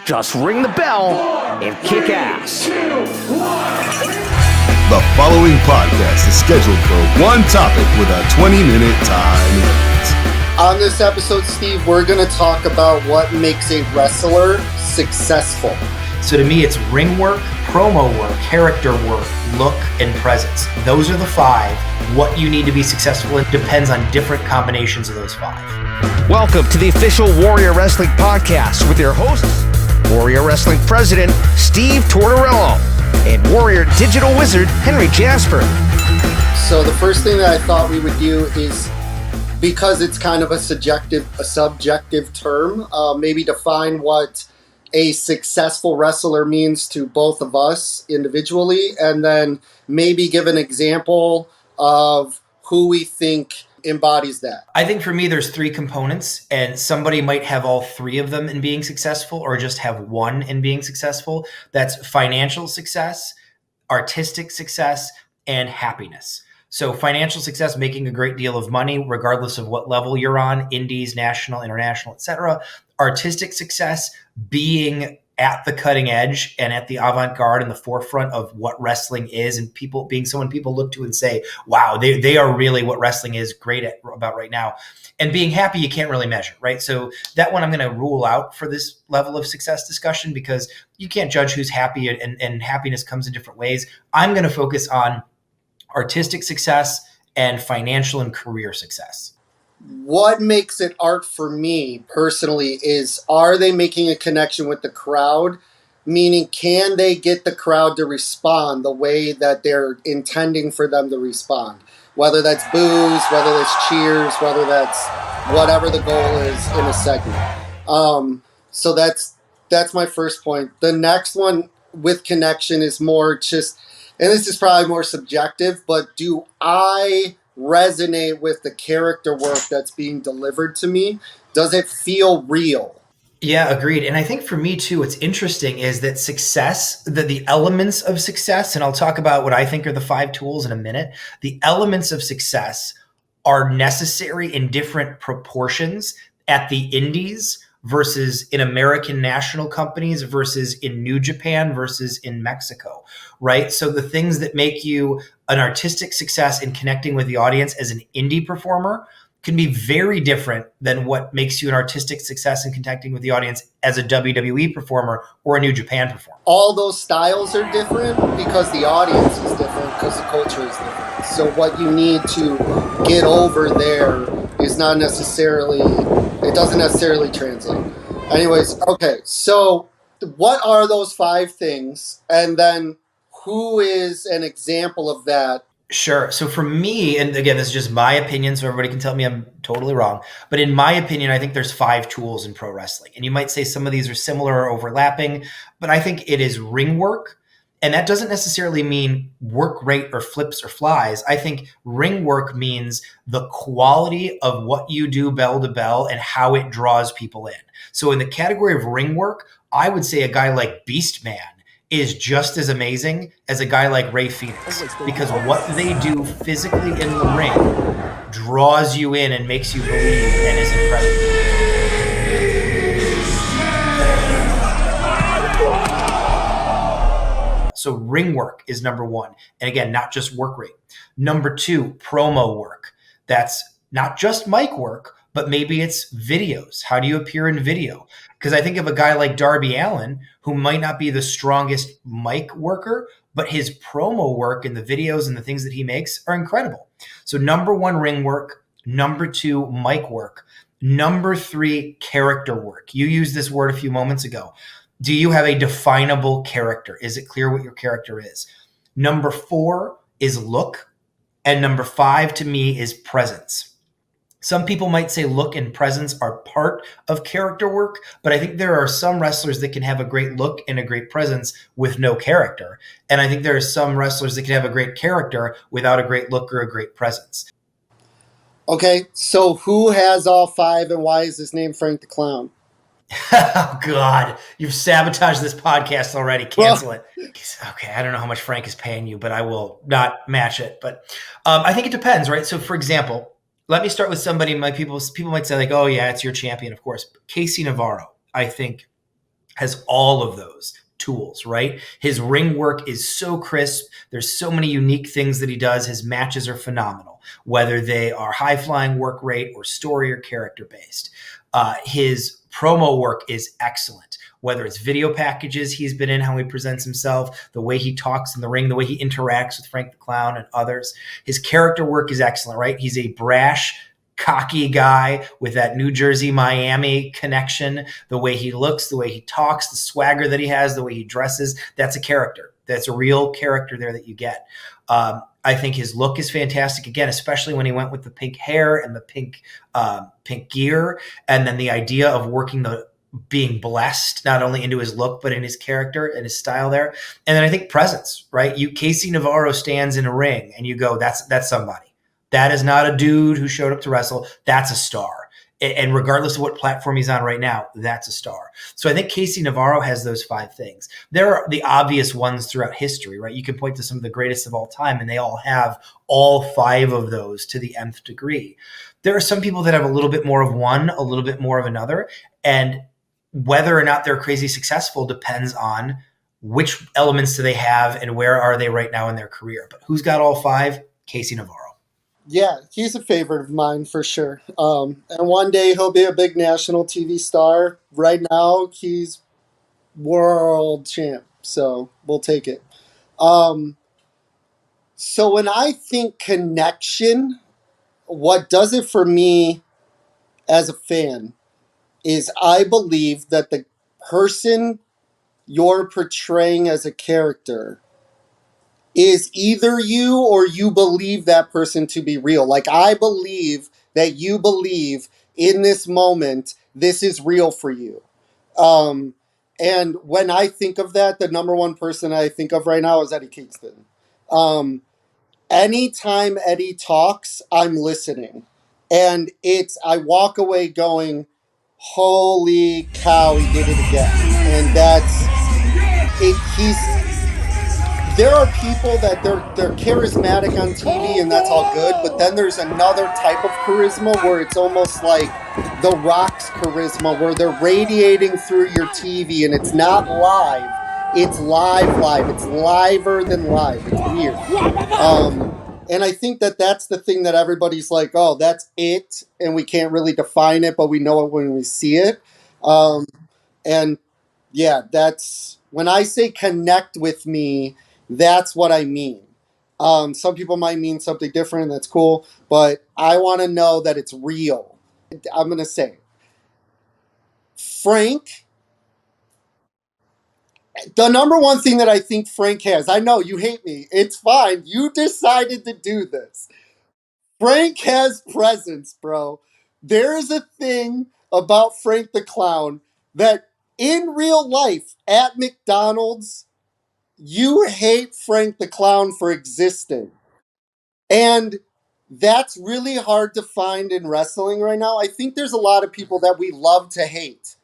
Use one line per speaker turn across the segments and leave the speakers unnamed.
Just ring the bell and kick ass.
The following podcast is scheduled for one topic with a 20-minute time limit.
On this episode, Steve, we're going to talk about what makes a wrestler successful.
So to me, it's ring work, promo work, character work, look, and presence. Those are the five. What you need to be successful in depends on different combinations of those five.
Welcome to the official Warrior Wrestling Podcast with your hosts, Warrior Wrestling President Steve Tortorello and Warrior Digital Wizard Henry Jasper.
So the first thing that I thought we would do is, because it's kind of a subjective term, maybe define what a successful wrestler means to both of us individually, and then maybe give an example of who we think embodies that.
I think for me, there's three components, and somebody might have all three of them in being successful or just have one in being successful. That's financial success, artistic success, and happiness. So financial success, making a great deal of money, regardless of what level you're on, indies, national, international, etc. Artistic success, being at the cutting edge and at the avant-garde and the forefront of what wrestling is, and people being someone people look to and say, wow, they are really what wrestling is great at about right now. And being happy, you can't really measure, right? So that one I'm going to rule out for this level of success discussion, because you can't judge who's happy, and happiness comes in different ways. I'm going to focus on artistic success and financial and career success.
What makes it art for me personally is, are they making a connection with the crowd? Meaning, can they get the crowd to respond the way that they're intending for them to respond? Whether that's boos, whether that's cheers, whether that's whatever the goal is in a segment. So that's my first point. The next one with connection is more just, and this is probably more subjective, but do I resonate with the character work that's being delivered to me? Does it feel real?
Yeah, agreed. And I think for me too, what's interesting is that success, the elements of success, and I'll talk about what I think are the 5 tools in a minute. The elements of success are necessary in different proportions at the indies versus in American national companies versus in New Japan versus in Mexico, right? So the things that make you an artistic success in connecting with the audience as an indie performer can be very different than what makes you an artistic success in connecting with the audience as a WWE performer or a New Japan performer.
All those styles are different because the audience is different, because the culture is different. So what you need to get over there is not necessarily, it doesn't necessarily translate. Anyways, okay, so what are those 5 things? And then who is an example of that?
Sure. So for me, and again, this is just my opinion, so everybody can tell me I'm totally wrong. But in my opinion, I think there's 5 tools in pro wrestling. And you might say some of these are similar or overlapping, but I think it is ring work. And that doesn't necessarily mean work rate or flips or flies. I think ring work means the quality of what you do bell to bell and how it draws people in. So in the category of ring work, I would say a guy like Beastman is just as amazing as a guy like Ray Phoenix, because what they do physically in the ring draws you in and makes you believe and is incredible. So ring work is number 1. And again, not just work rate. Number 2, promo work. That's not just mic work, but maybe it's videos. How do you appear in video? Because I think of a guy like Darby Allin, who might not be the strongest mic worker, but his promo work and the videos and the things that he makes are incredible. So number 1, ring work. Number 2, mic work. Number 3, character work. You used this word a few moments ago. Do you have a definable character? Is it clear what your character is? Number 4 is look. And number 5 to me is presence. Some people might say look and presence are part of character work, but I think there are some wrestlers that can have a great look and a great presence with no character. And I think there are some wrestlers that can have a great character without a great look or a great presence.
Okay, so who has all 5 and why is his name Frank the Clown?
Oh, God, you've sabotaged this podcast already. Cancel it. Okay, I don't know how much Frank is paying you, but I will not match it. But I think it depends, right? So, for example, let me start with somebody. People might say like, "Oh, yeah, it's your champion, of course." Casey Navarro, I think, has all of those tools, right? His ring work is so crisp. There's so many unique things that he does. His matches are phenomenal, whether they are high flying work rate or story or character based. His promo work is excellent, whether it's video packages he's been in, how he presents himself, the way he talks in the ring, the way he interacts with Frank the Clown and others. His character work is excellent, right? He's a brash, cocky guy with that New Jersey, Miami connection, the way he looks, the way he talks, the swagger that he has, the way he dresses. That's a character. That's a real character there that you get. I think his look is fantastic, again, especially when he went with the pink hair and the pink gear, and then the idea of working being blessed not only into his look but in his character and his style there. And then I think presence, right? Casey Navarro stands in a ring and you go, that's somebody. That is not a dude who showed up to wrestle. That's a star. And regardless of what platform he's on right now, that's a star. So I think Casey Navarro has those 5 things. There are the obvious ones throughout history, right? You can point to some of the greatest of all time, and they all have all 5 of those to the nth degree. There are some people that have a little bit more of one, a little bit more of another, and whether or not they're crazy successful depends on which elements do they have and where are they right now in their career. But who's got all 5? Casey Navarro.
Yeah, he's a favorite of mine for sure. And one day he'll be a big national TV star. Right now, he's world champ, so we'll take it. So when I think connection, what does it for me as a fan is I believe that the person you're portraying as a character is either you or you believe that person to be real. Like, I believe that you believe in this moment, this is real for you. And when I think of that, the number one person I think of right now is Eddie Kingston. Anytime Eddie talks, I'm listening. And I walk away going, holy cow, he did it again. And there are people that they're charismatic on TV and that's all good, but then there's another type of charisma where it's almost like The Rock's charisma, where they're radiating through your TV and it's not live, it's live. It's liver than live. It's weird. And I think that's the thing that everybody's like, oh, that's it, and we can't really define it, but we know it when we see it. And yeah, that's when I say connect with me, that's what I mean. Some people might mean something different, and that's cool, but I want to know that it's real. I'm going to say, Frank, the number one thing that I think Frank has, I know you hate me. It's fine. You decided to do this. Frank has presence, bro. There's a thing about Frank the Clown that in real life at McDonald's, you hate Frank the Clown for existing. And that's really hard to find in wrestling right now. I think there's a lot of people that we love to hate,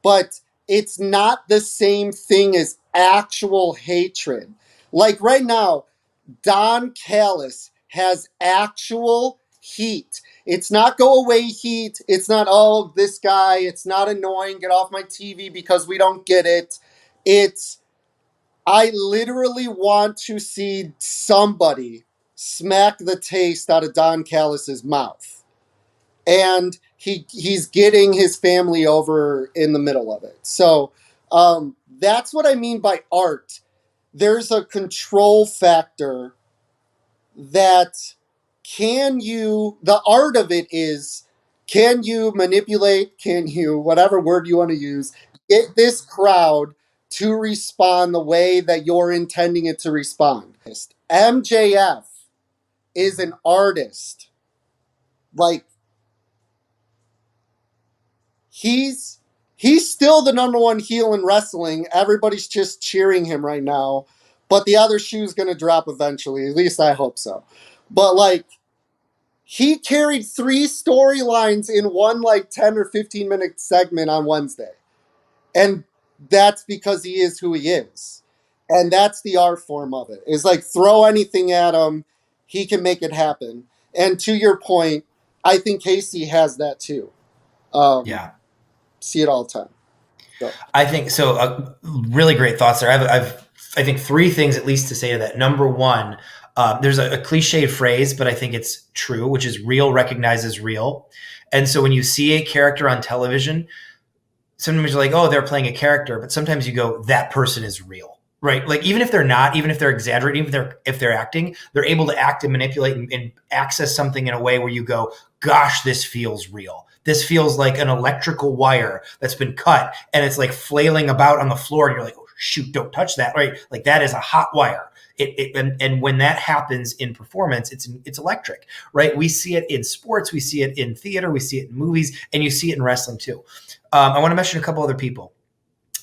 but it's not the same thing as actual hatred. Like right now, Don Callis has actual heat. It's not go away heat. It's not, oh, this guy, it's not annoying, get off my TV because we don't get it. It's, I literally want to see somebody smack the taste out of Don Callis's mouth. And he's getting his family over in the middle of it. So that's what I mean by art. There's a control factor that the art of it is, can you manipulate, whatever word you want to use, get this crowd to respond the way that you're intending it to respond. MJF is an artist. Like, he's still the number one heel in wrestling. Everybody's just cheering him right now. But the other shoe's going to drop eventually. At least I hope so. But, like, he carried 3 storylines in one, 10 or 15-minute segment on Wednesday. And that's because he is who he is. And that's the art form of it. It's like, throw anything at him, he can make it happen. And to your point, I think Casey has that too.
Yeah.
See it all the time.
I think so. Really great thoughts there. I think three things at least to say to that. Number one, there's a cliched phrase, but I think it's true, which is real recognizes real. And so when you see a character on television, sometimes you're like, oh, they're playing a character, but sometimes you go, that person is real, right? Like even if they're not, even if they're exaggerating, if they're acting, they're able to act and manipulate and access something in a way where you go, gosh, this feels real. This feels like an electrical wire that's been cut and it's like flailing about on the floor. And you're like, oh, shoot, don't touch that, right? Like that is a hot wire. And when that happens in performance, it's electric, right? We see it in sports, we see it in theater, we see it in movies, and you see it in wrestling too. I want to mention a couple other people.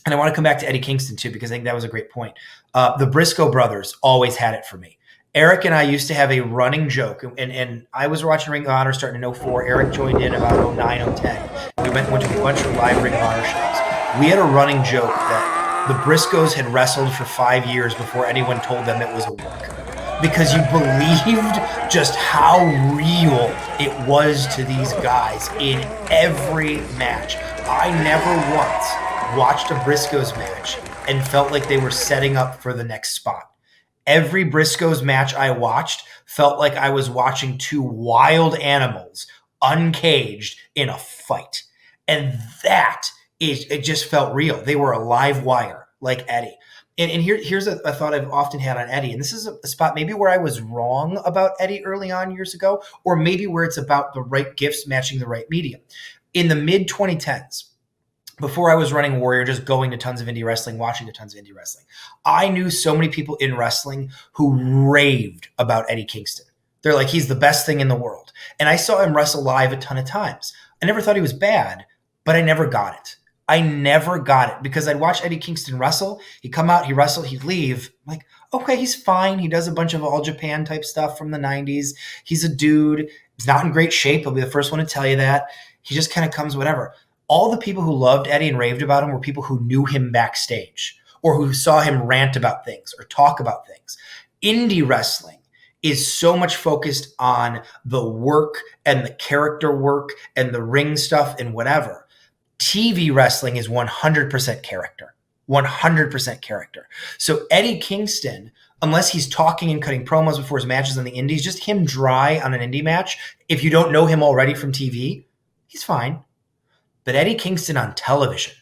And I want to come back to Eddie Kingston too, because I think that was a great point. The Briscoe brothers always had it for me. Eric and I used to have a running joke, and I was watching Ring of Honor starting in 04. Eric joined in about 09, 010. We went to a bunch of live Ring of Honor shows. We had a running joke that the Briscoes had wrestled for 5 years before anyone told them it was a work. Because you believed just how real it was to these guys in every match. I never once watched a Briscoes match and felt like they were setting up for the next spot. Every Briscoes match I watched felt like I was watching two wild animals uncaged in a fight. And it just felt real. They were a live wire like Eddie. And here's a thought I've often had on Eddie. And this is a spot maybe where I was wrong about Eddie early on years ago, or maybe where it's about the right gifts matching the right medium. In the mid 2010s, before I was running Warrior, just going to tons of indie wrestling, watching tons of indie wrestling, I knew so many people in wrestling who raved about Eddie Kingston. They're like, he's the best thing in the world. And I saw him wrestle live a ton of times. I never thought he was bad, but I never got it. I never got it because I'd watch Eddie Kingston wrestle. He'd come out, he'd wrestle, he'd leave. I'm like, okay, he's fine. He does a bunch of All Japan type stuff from the 90s. He's a dude. He's not in great shape. I'll be the first one to tell you that. He just kind of comes whatever. All the people who loved Eddie and raved about him were people who knew him backstage or who saw him rant about things or talk about things. Indie wrestling is so much focused on the work and the character work and the ring stuff and whatever. TV wrestling is 100% character, 100% character. So Eddie Kingston, unless he's talking and cutting promos before his matches on the indies, just him dry on an indie match, if you don't know him already from TV, he's fine. But Eddie Kingston on television,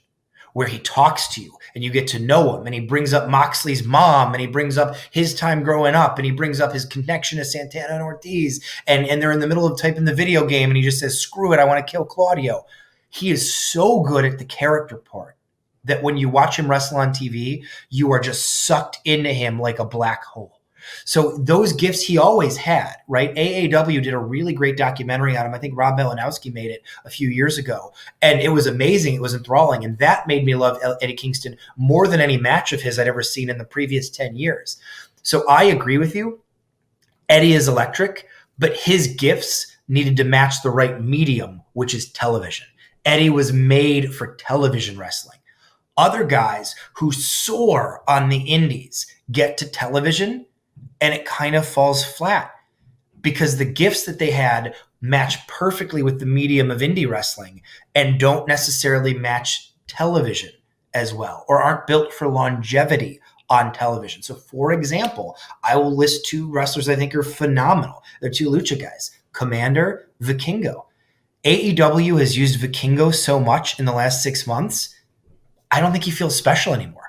where he talks to you and you get to know him and he brings up Moxley's mom and he brings up his time growing up and he brings up his connection to Santana and Ortiz and they're in the middle of typing the video game and he just says, screw it, I want to kill Claudio. He is so good at the character part that when you watch him wrestle on TV, you are just sucked into him like a black hole. So those gifts he always had, right? AAW did a really great documentary on him. I think Rob Malinowski made it a few years ago. And it was amazing. It was enthralling. And that made me love Eddie Kingston more than any match of his I'd ever seen in the previous 10 years. So I agree with you. Eddie is electric, but his gifts needed to match the right medium, which is television. Eddie was made for television wrestling. Other guys who soar on the indies get to television and it kind of falls flat because the gifts that they had match perfectly with the medium of indie wrestling and don't necessarily match television as well or aren't built for longevity on television. So for example, I will list two wrestlers I think are phenomenal. They're two lucha guys, Komander, Vikingo. AEW has used Vikingo so much in the last 6 months, I don't think he feels special anymore.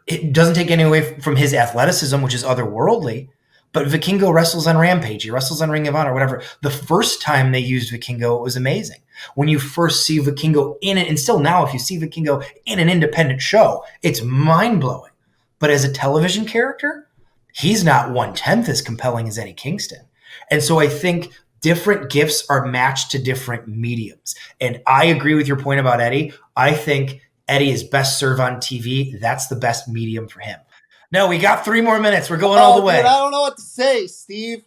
It doesn't take any away from his athleticism, which is otherworldly, but Vikingo wrestles on Rampage. He wrestles on Ring of Honor, whatever. The first time they used Vikingo, it was amazing. When you first see Vikingo in it, and still now if you see Vikingo in an independent show, it's mind-blowing. But as a television character, he's not 1/10 as compelling as Eddie Kingston. And so I think different gifts are matched to different mediums. And I agree with your point about Eddie. I think Eddie is best served on TV. That's the best medium for him. No, we got 3 more minutes. We're going all the way.
Dude, I don't know what to say, Steve.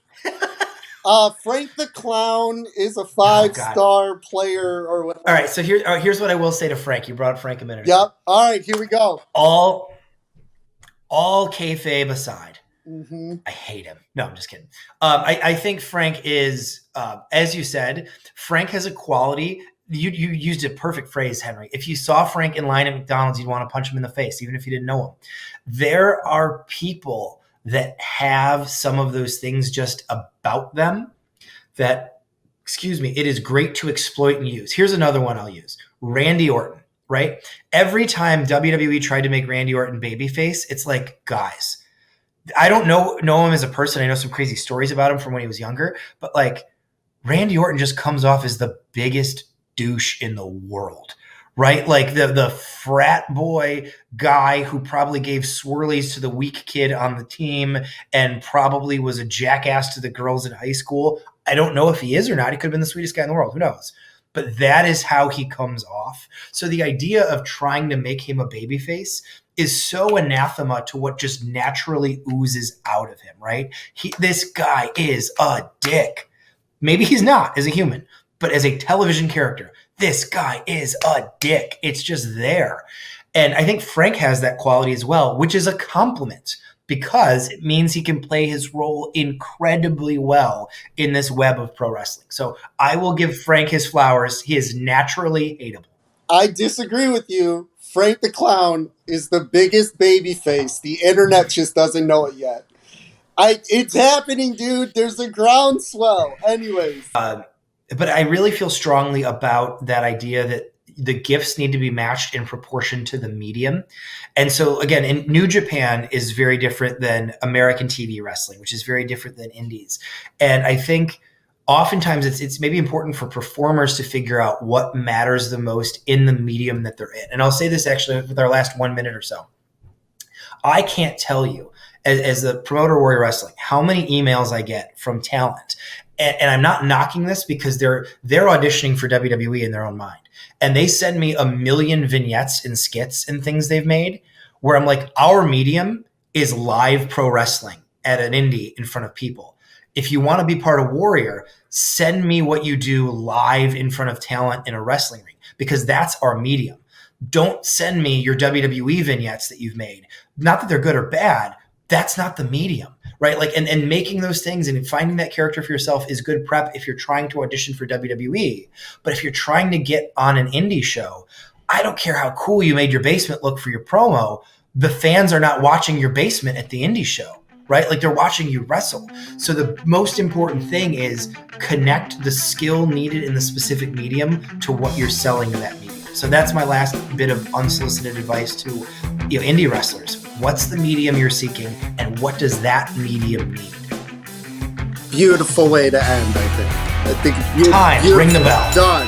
Frank the Clown is a 5-star player or whatever.
All right, so here's what I will say to Frank. You brought up Frank a minute ago.
Yep. All right, here we go.
All kayfabe aside,
mm-hmm.
I hate him. No, I'm just kidding. I think Frank is, as you said, Frank has a quality you used a perfect phrase, Henry. If you saw Frank in line at McDonald's, you'd want to punch him in the face, even if you didn't know him. There are people that have some of those things just about them that, it is great to exploit and use. Here's another one I'll use. Randy Orton, right? Every time WWE tried to make Randy Orton babyface, it's like, guys, I don't know him as a person. I know some crazy stories about him from when he was younger, but like Randy Orton just comes off as the biggest douche in the world, right? Like the frat boy guy who probably gave swirlies to the weak kid on the team and probably was a jackass to the girls in high school. I don't know if he is or not. He could have been the sweetest guy in the world. Who knows? But that is how he comes off. So the idea of trying to make him a babyface is so anathema to what just naturally oozes out of him, right? This guy is a dick. Maybe he's not as a human, but as a television character, this guy is a dick. It's just there. And I think Frank has that quality as well, which is a compliment because it means he can play his role incredibly well in this web of pro wrestling. So I will give Frank his flowers. He is naturally hateable.
I disagree with you. Frank the Clown is the biggest baby face. The internet just doesn't know it yet. It's happening, dude. There's a groundswell. Anyways.
But I really feel strongly about that idea that the gifts need to be matched in proportion to the medium. And so again, in New Japan is very different than American TV wrestling, which is very different than indies. And I think oftentimes it's maybe important for performers to figure out what matters the most in the medium that they're in. And I'll say this actually with our last 1 minute or so. I can't tell you as the promoter of Warrior Wrestling how many emails I get from talent. And I'm not knocking this because they're auditioning for WWE in their own mind. And they send me a million vignettes and skits and things they've made where I'm like, our medium is live pro wrestling at an indie in front of people. If you want to be part of Warrior, send me what you do live in front of talent in a wrestling ring because that's our medium. Don't send me your WWE vignettes that you've made. Not that they're good or bad. That's not the medium, right? Like, and making those things and finding that character for yourself is good prep if you're trying to audition for WWE. But if you're trying to get on an indie show, I don't care how cool you made your basement look for your promo. The fans are not watching your basement at the indie show, right? Like they're watching you wrestle. So the most important thing is connect the skill needed in the specific medium to what you're selling in that medium. So that's my last bit of unsolicited advice to indie wrestlers. What's the medium you're seeking, and what does that medium need?
Beautiful way to end, I think.
Time, ring the bell.
Done.